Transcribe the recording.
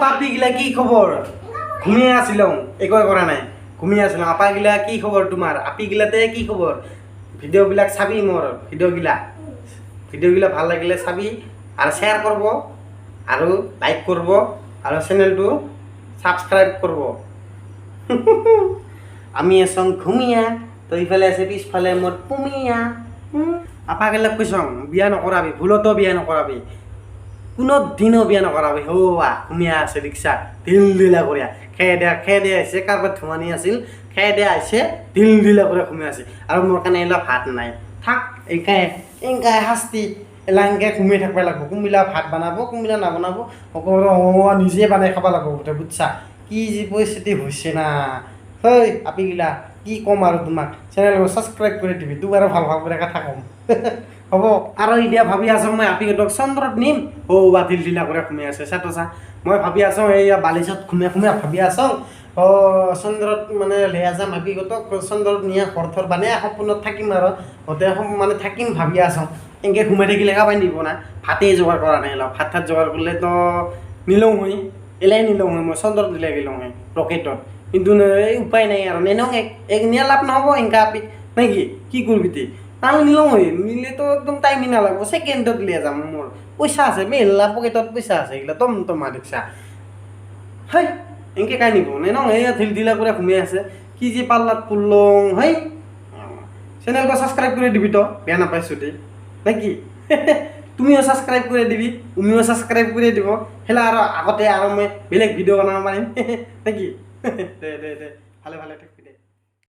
পাপি গিলা কি খবর? ঘুমিয়ে আসিলাম, একো করা নাই, ঘুমিয়ে আসলাম। আপা গিলা কি খবর তোমার? আপি গিলাতে কি খবর? ভিডিওবিলাক চাবি, মোৰ ভিডিওগিলা ভাল লাগিলে চাবি আৰু শ্বেয়াৰ কৰিব আৰু লাইক কৰিব আৰু চেনেলটো ছাবস্ক্ৰাইব কৰিব। আমি আছোঁ ঘুমিয়া, তো ইফালে আছে পিছফালে মোৰ পুমিয়া। আপাগিলাক কৈছোঁ বিয়া নকৰাবি, ভুলতো বিয়া নকৰাবি, কোনো দিনো বিয়া নকৰাবি। ঘুমিয়া আছে ৰিক্সা ঢিলা কৰি খেয়ে দিয়া আহিছে, কাৰোবাৰ ধুমানি আছিল, খেয়ে দিয়া আহিছে, ঢিলা কৰি ঘুমিয়া আছে। আৰু মোৰ কাৰণে এইবিলাক ভাত নাই, থাক এনেকাই শাস্তি, এলাংকে ঘুমিয়ে থাকিব লাগিব। কোনবিলাক ভাত বনাব, কোনবিলাক নবনাব, নিজে বনাই খাব লাগিব গোটেই, বুজছা? কি যি পৰিস্থিতি হৈছে না। হেই আপিগিলা কি ক'ম আৰু তোমাক, চেনেলটো ছাবস্ক্ৰাইব কৰি দিবি, তোক আৰু ভাল কৰি কথা ক'ম। হ'ব আৰু এতিয়া ভাবি আছোঁ মই আপিহঁতক চন্দ্ৰত নিম। ঢিলা কৰি ঘুমাই আছে চাতছা। মই ভাবি আছোঁ এইয়া বালিচত ঘুমাই ভাবি আছোঁ চন্দ্ৰত মানে লেয়া যাম আপিহঁতক, চন্দ্ৰত নিয়া ঘৰ থৰ বানাই সপোনত থাকিম আৰু গোটেই মানে থাকিম ভাবি আছোঁ। এনেকৈ ঘুমাই থাকিলে কাবাই নিব না। ভাতেই যোগাৰ কৰা নাই, ভাত যোগাৰ কৰিলেতো নিলওঁ হয়, এলাই নিলওঁ হয়, মই চন্দ্ৰত দিলাই গেলোঁ হয় ৰকেটত। কিন্তু এই উপায় নাই আৰু নেনওঁ, এক নিয়া লাভ নহ'ব এনেকা আপিক নেকি, কি কৰিবি তে তাল নিলওঁ হয়, নিলেতো একদম টাইমেই নালাগব, ছেকেণ্ডত লৈ যাম। মোৰ পইচা আছে, মেলা পকেটত পইচা আছে, এইগিলা টমা দেখছা। হেই এনেকৈ কাই নিব, নেনওঁ এইয়া ঢিলা কৰি ঘুমাই আছে, কি যে পাল্লাত পৰলং। হেই চেনেলটো ছাবস্ক্ৰাইব কৰি দিবি তো, বেয়া নাপাইছোঁ দে নেকি? তুমিও ছাবস্ক্ৰাইব কৰি দিবি, তুমিও ছাবস্ক্ৰাইব কৰি দিব, সেইলা আৰু আগতে আৰু মই বেলেগ ভিডিঅ' বনাব পাৰিম নেকি? দে ভালে থাকবি।